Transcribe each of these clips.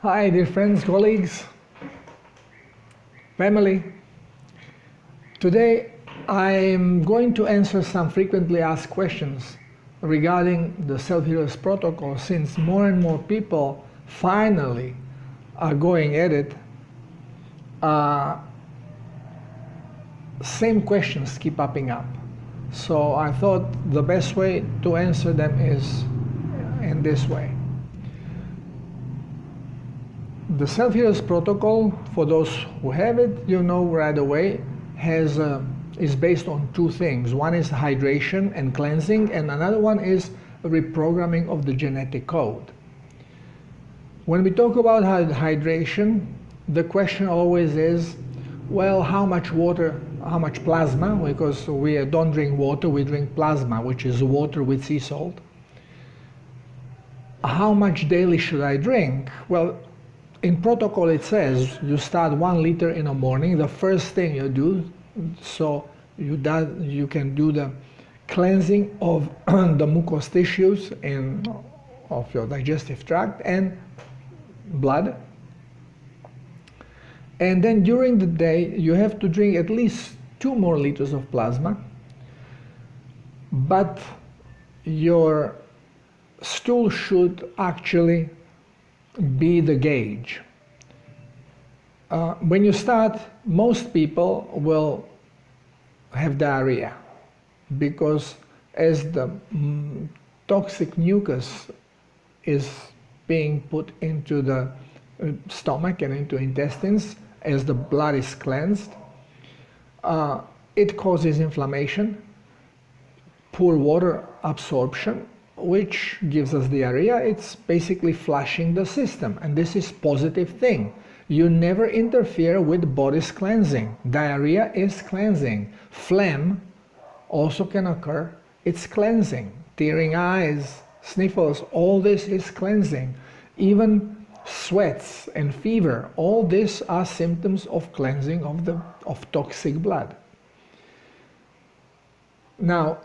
Hi dear friends, colleagues, family. Today I'm going to answer some frequently asked questions regarding the self-healers protocol, since more and more people finally are going at it. Same questions keep popping up. So I thought the best way to answer them is in this way. The self-healers protocol, for those who have it, you know right away, is based on two things. One is hydration and cleansing, and another one is reprogramming of the genetic code. When we talk about hydration, the question always is, well, how much water, how much plasma, because we don't drink water, we drink plasma, which is water with sea salt. How much daily should I drink? Well, in protocol it says you start 1 liter in the morning, the first thing you do, so you can do the cleansing of the mucous tissues of your digestive tract and blood. And then during the day you have to drink at least 2 more liters of plasma, but your stool should actually be the gauge. When you start, most people will have diarrhea because as the toxic mucus is being put into the stomach and into intestines, as the blood is cleansed, it causes inflammation, poor water absorption, which gives us diarrhea. It's basically flushing the system, and this is positive thing. You never interfere with body's cleansing. Diarrhea is cleansing. Phlegm also can occur. It's cleansing. Tearing eyes, sniffles, all this is cleansing. Even sweats and fever, all these are symptoms of cleansing of toxic blood. Now,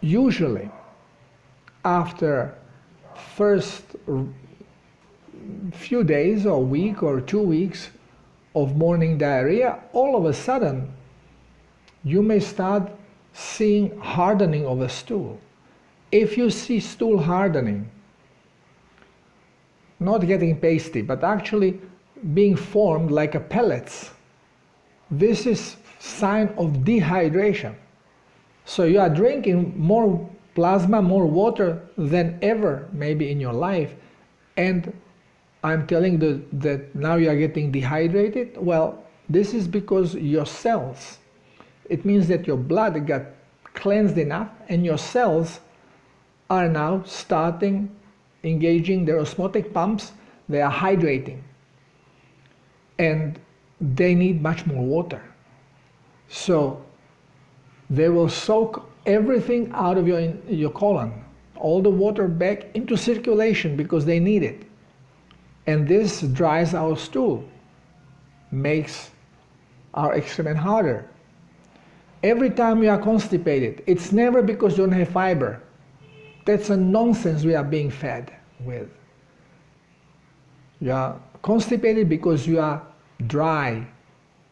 usually, after first few days or week or 2 weeks of morning diarrhea, all of a sudden you may start seeing hardening of the stool. If you see stool hardening, not getting pasty, but actually being formed like a pellets, this is sign of dehydration. So you are drinking more plasma, more water than ever maybe in your life, and I'm telling that now you are getting dehydrated. Well, this is because your cells, it means that your blood got cleansed enough and your cells are now starting engaging their osmotic pumps. They are hydrating and they need much more water. So they will soak everything out of your colon, all the water back into circulation because they need it. And this dries our stool, makes our excrement harder. Every time you are constipated, it's never because you don't have fiber. That's a nonsense we are being fed with. You are constipated because you are dry.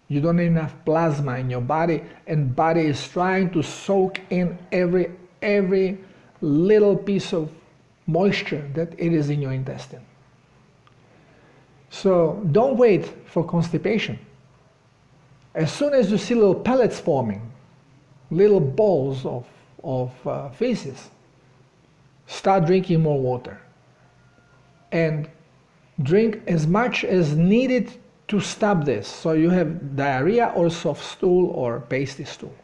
You don't have enough plasma in your body, and body is trying to soak in every little piece of moisture that it is in your intestine. So don't wait for constipation. As soon as you see little pellets forming, little balls of feces, start drinking more water and drink as much as needed to stop this. So you have diarrhea or soft stool or pasty stool.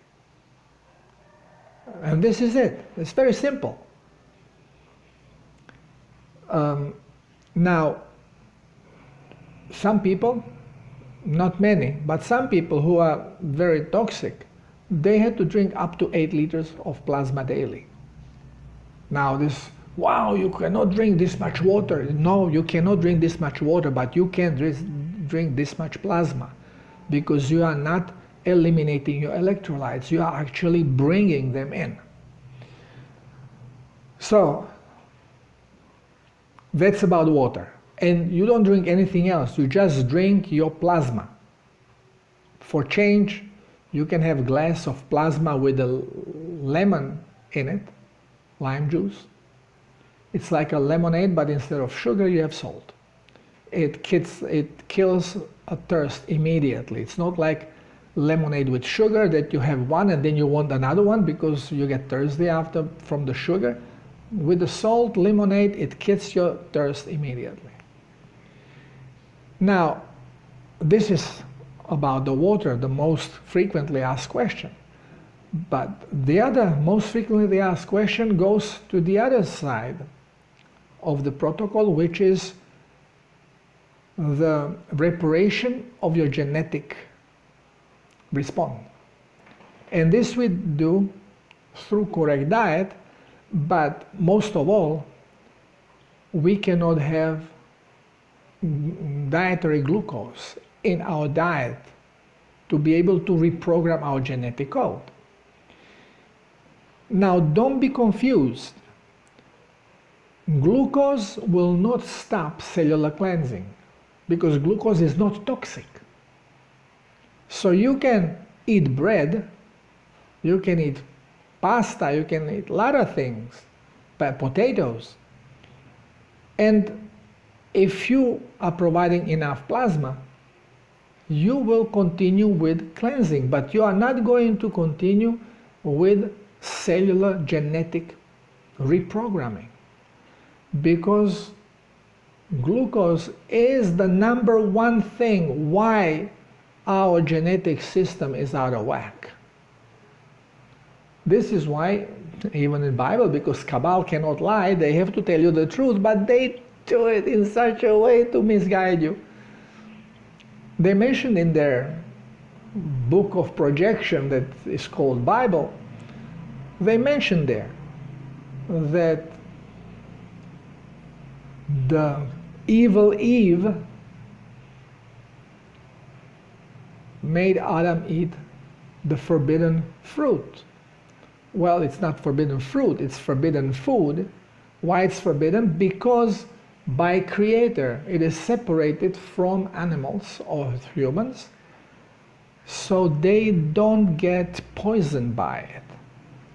And this is it. It's very simple. Now, some people, not many, but some people who are very toxic, they had to drink up to 8 liters of plasma daily. Now this, wow, you cannot drink this much water. No, you cannot drink this much water, but you can drink this much plasma because you are not eliminating your electrolytes, you are actually bringing them in. So That's about water. And you don't drink anything else, you just drink your plasma. For change, you can have a glass of plasma with a lemon in it, lime juice. It's like a lemonade, but instead of sugar, you have salt. It kills a thirst immediately. It's not like lemonade with sugar that you have one and then you want another one because you get thirsty after from the sugar. With the salt lemonade, it kills your thirst immediately. Now, this is about the water, the most frequently asked question. But the other most frequently asked question goes to the other side of the protocol, which is the reparation of your genetic response. And this we do through correct diet, but most of all, we cannot have dietary glucose in our diet to be able to reprogram our genetic code. Now, don't be confused. Glucose will not stop cellular cleansing because glucose is not toxic. So you can eat bread, you can eat pasta, you can eat a lot of things, but potatoes. And if you are providing enough plasma, you will continue with cleansing, but you are not going to continue with cellular genetic reprogramming, because glucose is the #1 thing why our genetic system is out of whack. This is why, even in the Bible, because Cabal cannot lie, they have to tell you the truth, but they do it in such a way to misguide you. They mentioned in their book of projection that is called Bible, they mentioned there that the evil Eve made Adam eat the forbidden fruit. Well, it's not forbidden fruit, it's forbidden food. Why it's forbidden? Because by Creator it is separated from animals or humans, so they don't get poisoned by it.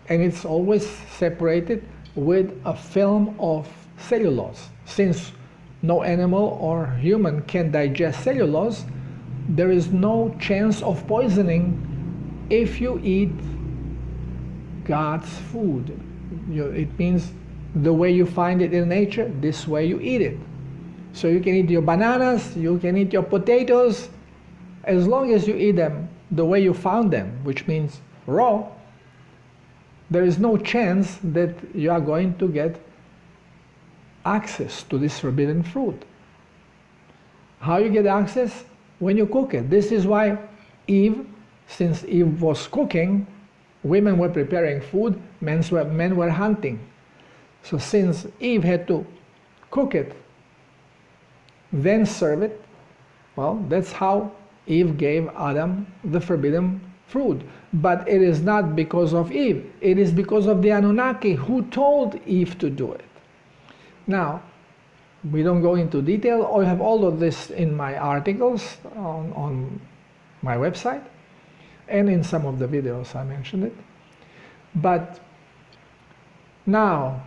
And it's always separated with a film of cellulose. Since no animal or human can digest cellulose, there is no chance of poisoning if you eat God's food. It means the way you find it in nature, this way you eat it. So you can eat your bananas, you can eat your potatoes, as long as you eat them the way you found them, which means raw, there is no chance that you are going to get access to this forbidden fruit. How you get access? When you cook it. This is why Eve, since Eve was cooking, women were preparing food, men were hunting. So since Eve had to cook it, then serve it, well, that's how Eve gave Adam the forbidden fruit. But it is not because of Eve, it is because of the Anunnaki who told Eve to do it. Now, we don't go into detail. I have all of this in my articles on my website and in some of the videos I mentioned it. But now,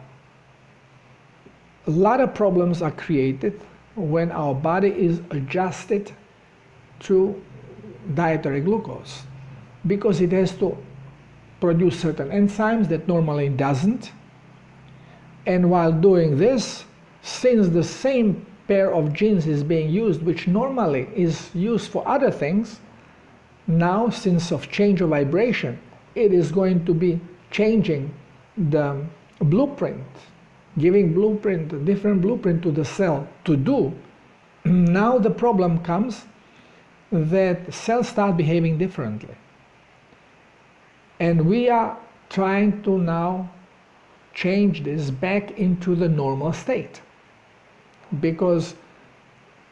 a lot of problems are created when our body is adjusted to dietary glucose, because it has to produce certain enzymes that normally doesn't. And while doing this, since the same pair of genes is being used, which normally is used for other things, now, since of change of vibration, it is going to be changing the blueprint, giving blueprint, a different blueprint to the cell to do. Now the problem comes that cells start behaving differently. And we are trying to now change this back into the normal state. Because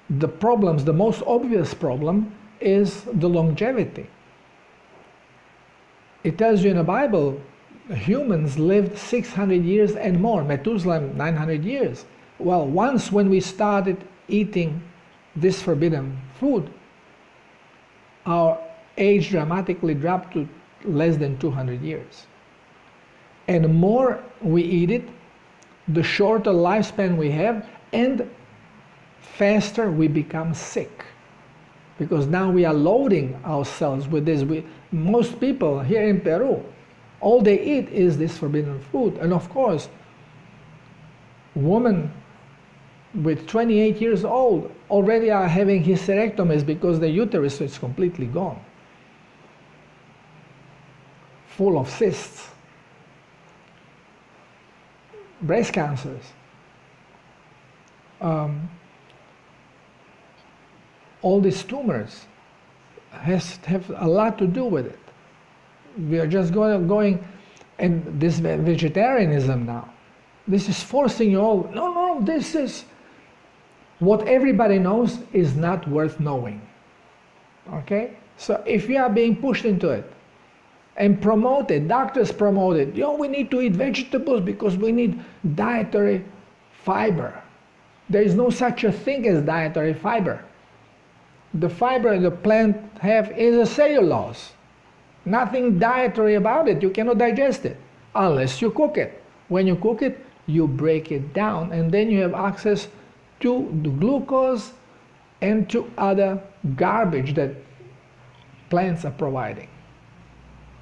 the problems, the most obvious problem is the longevity. It tells you in the Bible, humans lived 600 years and more, Methuselah 900 years. Well, once when we started eating this forbidden food, our age dramatically dropped to less than 200 years. And the more we eat it, the shorter lifespan we have, and faster we become sick. Because now we are loading ourselves with this. Most people here in Peru, all they eat is this forbidden food. And of course, women with 28 years old already are having hysterectomies because the uterus is completely gone, full of cysts, breast cancers, all these tumors have a lot to do with it. We are just going, and this vegetarianism now, this is forcing you all, no, this is, what everybody knows is not worth knowing. Okay? So if you are being pushed into it and promoted, doctors promote it, we need to eat vegetables because we need dietary fiber. There is no such a thing as dietary fiber. The fiber the plant have is a cellulose. Nothing dietary about it. You cannot digest it unless you cook it. When you cook it, you break it down, and then you have access to the glucose and to other garbage that plants are providing.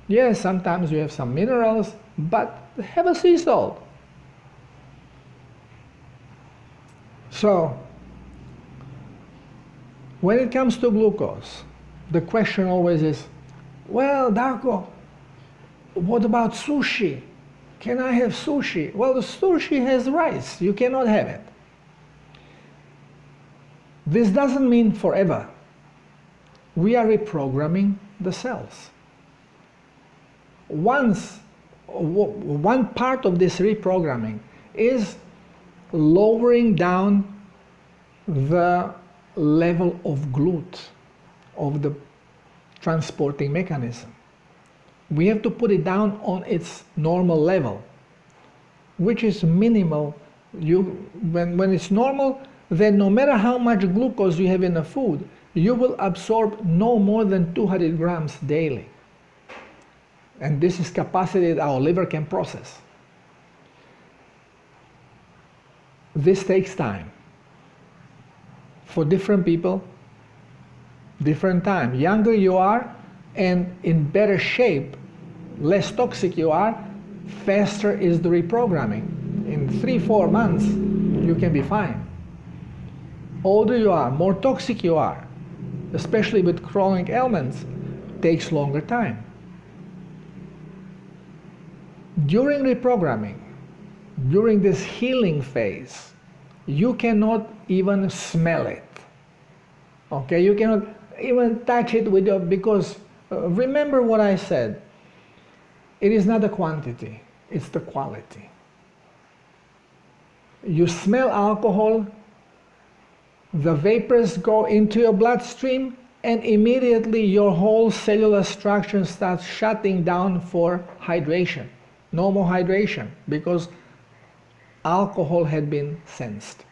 Yes, sometimes you have some minerals, but have a sea salt. So, when it comes to glucose, the question always is, well, Darko, what about sushi? Can I have sushi? Well, the sushi has rice. You cannot have it. This doesn't mean forever. We are reprogramming the cells. One part of this reprogramming is lowering down the level of GLUT, of the transporting mechanism. We have to put it down on its normal level, which is minimal. When it's normal, then no matter how much glucose you have in the food, you will absorb no more than 200 grams daily. And this is capacity that our liver can process. This takes time. For different people, different time. Younger you are and in better shape, less toxic you are, faster is the reprogramming. In 3-4 months, you can be fine. Older you are, more toxic you are, especially with chronic ailments, takes longer time. During reprogramming, during this healing phase, you cannot even smell it. Okay, you cannot even touch it with your, because remember what I said, it is not the quantity, it's the quality. You smell alcohol, the vapors go into your bloodstream, and immediately your whole cellular structure starts shutting down for hydration. No more hydration, because alcohol had been sensed.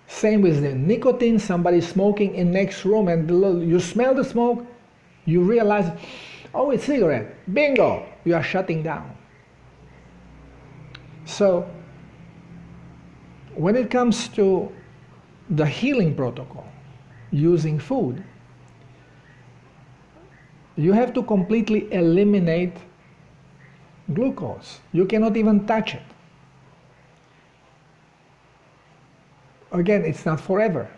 Same with the nicotine. Somebody smoking in next room, and you smell the smoke, you realize, oh, it's cigarette. Bingo! You are shutting down. So, when it comes to the healing protocol, using food, you have to completely eliminate glucose. You cannot even touch it. Again, it's not forever,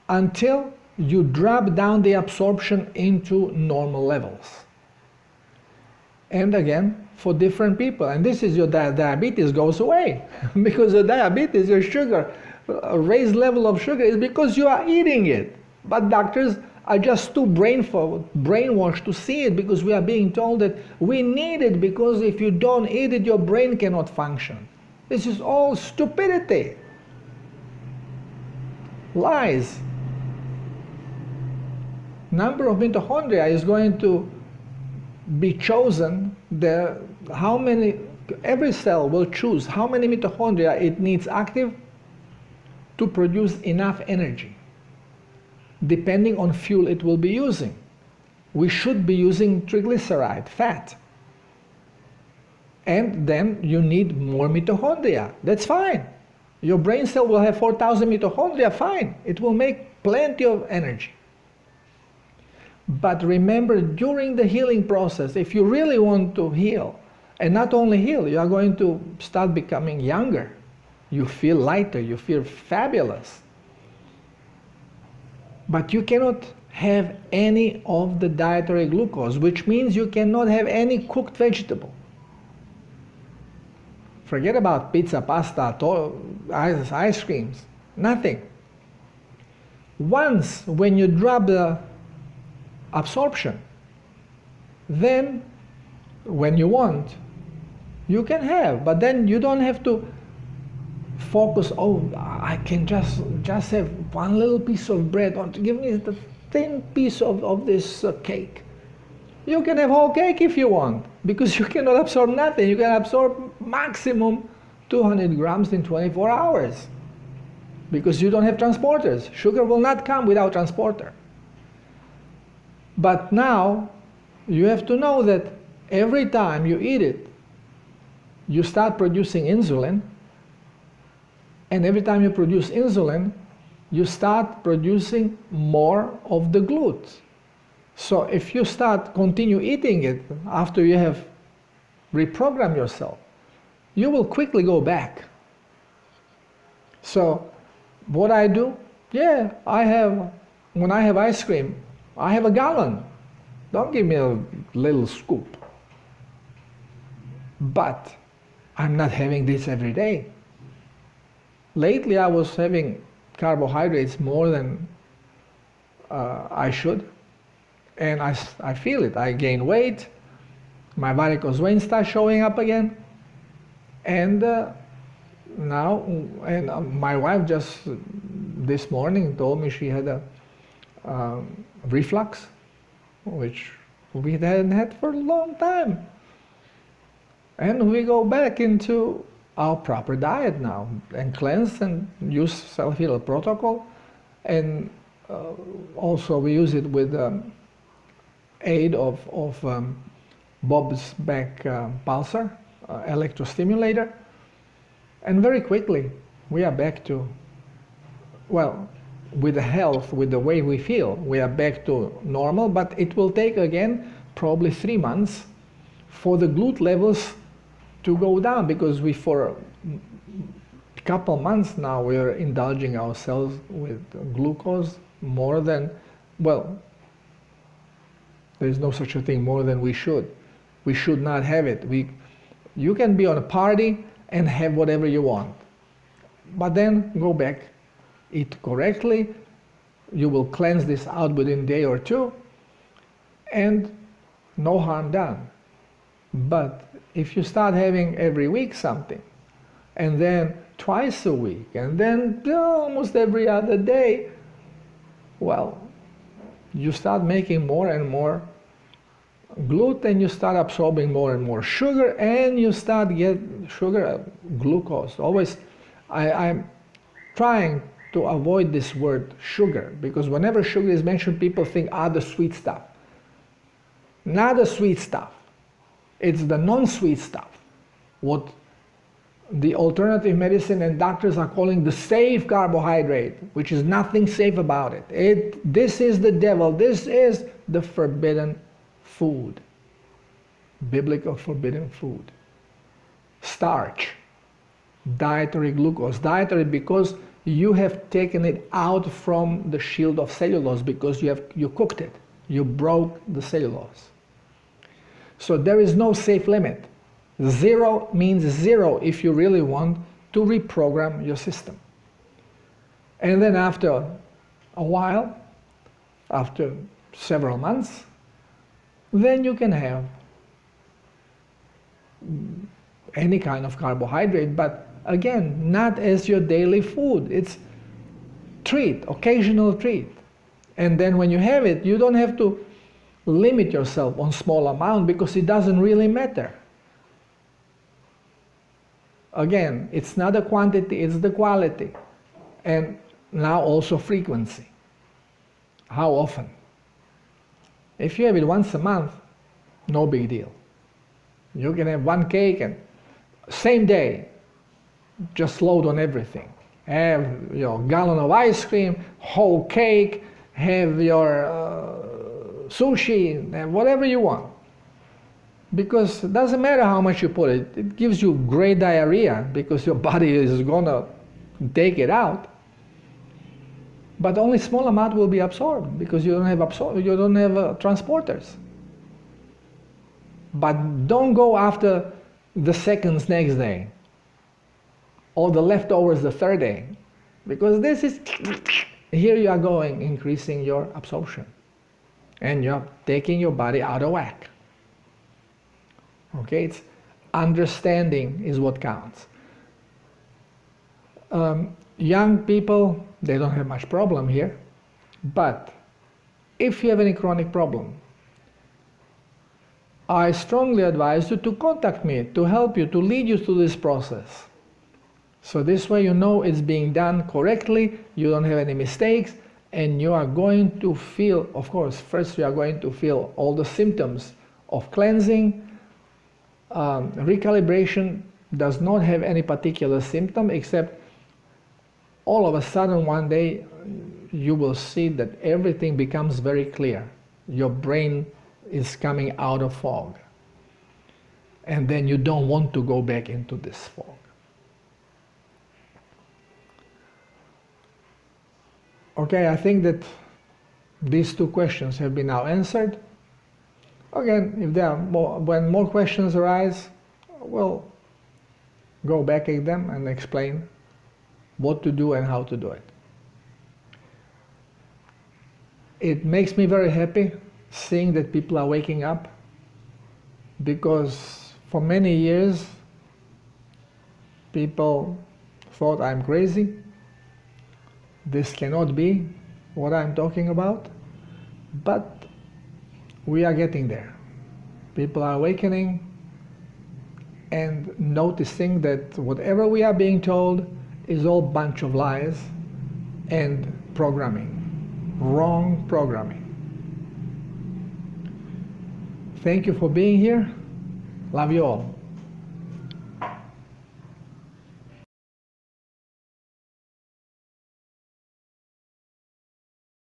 until you drop down the absorption into normal levels. And again, for different people, and this is your diabetes goes away, because the diabetes, your sugar, a raised level of sugar is because you are eating it. But doctors are just too brainwashed to see it, because we are being told that we need it because if you don't eat it, your brain cannot function. This is all stupidity. Lies. Number of mitochondria is going to be chosen. Every cell will choose how many mitochondria it needs active to produce enough energy, depending on fuel it will be using. We should be using triglyceride, fat. And then you need more mitochondria. That's fine. Your brain cell will have 4,000 mitochondria, fine. It will make plenty of energy. But remember, during the healing process, if you really want to heal, and not only heal, you are going to start becoming younger. You feel lighter, you feel fabulous. But you cannot have any of the dietary glucose, which means you cannot have any cooked vegetable. Forget about pizza, pasta, ice creams, nothing. Once, when you drop the absorption, then when you want, you can have, but then you don't have to focus, oh, I can just have one little piece of bread, or give me the thin piece of this cake. You can have whole cake if you want, because you cannot absorb nothing. You can absorb maximum 200 grams in 24 hours, because you don't have transporters. Sugar will not come without transporter. But now, you have to know that every time you eat it, you start producing insulin, and every time you produce insulin, you start producing more of the GLUT. So if you continue eating it after you have reprogrammed yourself, you will quickly go back. So what I do, when I have ice cream, I have a gallon. Don't give me a little scoop. But I'm not having this every day. Lately I was having carbohydrates more than I should. And I feel it. I gain weight. My varicose veins start showing up again. And now, my wife just this morning told me she had a reflux, which we hadn't had for a long time. And we go back into our proper diet now, and cleanse and use SHProtocol. And also we use it with aid of Bob's back pulsar, electrostimulator, and very quickly we are back to, well, with the health, with the way we feel, we are back to normal. But it will take again probably 3 months for the GLUT levels to go down, because we, for a couple months now, we are indulging ourselves with glucose more than, well, there's no such a thing more than we should. We should not have it. You can be on a party and have whatever you want, but then go back, eat correctly. You will cleanse this out within a day or two, and no harm done. But if you start having every week something, and then twice a week, and then almost every other day, well, you start making more and more GLUT, and you start absorbing more and more sugar, and you start get glucose. Always, I'm trying to avoid this word sugar, because whenever sugar is mentioned, people think, the sweet stuff. Not the sweet stuff. It's the non-sweet stuff, what the alternative medicine and doctors are calling the safe carbohydrate, which is nothing safe about it. This is the devil. This is the forbidden food, biblical forbidden food. Starch, dietary glucose, dietary because you have taken it out from the shield of cellulose, because you cooked it, you broke the cellulose. So there is no safe limit. 0 means 0 if you really want to reprogram your system. And then after a while, after several months, then you can have any kind of carbohydrate, but again, not as your daily food. It's treat, occasional treat. And then when you have it, you don't have to limit yourself on small amount, because it doesn't really matter. Again, it's not the quantity, it's the quality. And now also frequency. How often? If you have it once a month, no big deal. You can have one cake and same day, just load on everything. Have your gallon of ice cream, whole cake, have your sushi, and whatever you want. Because it doesn't matter how much you put it, it gives you great diarrhea because your body is gonna take it out. But only small amount will be absorbed because you don't have transporters. But don't go after the seconds next day or the leftovers the third day, because this is, here you are going, increasing your absorption and you're taking your body out of whack. Okay, it's understanding is what counts. Young people, they don't have much problem here, but if you have any chronic problem, I strongly advise you to contact me to help you, to lead you through this process. So this way you know it's being done correctly, you don't have any mistakes, and you are going to feel, of course, first you are going to feel all the symptoms of cleansing. Recalibration does not have any particular symptom, except all of a sudden one day you will see that everything becomes very clear. Your brain is coming out of fog. And then you don't want to go back into this fog. Okay, I think that these two questions have been now answered. Again, if there are when more questions arise, we'll go back at them and explain what to do and how to do it. It makes me very happy seeing that people are waking up, because for many years people thought I'm crazy. This cannot be what I'm talking about, but we are getting there. People are awakening and noticing that whatever we are being told is all bunch of lies and programming, wrong programming. Thank you for being here. Love you all.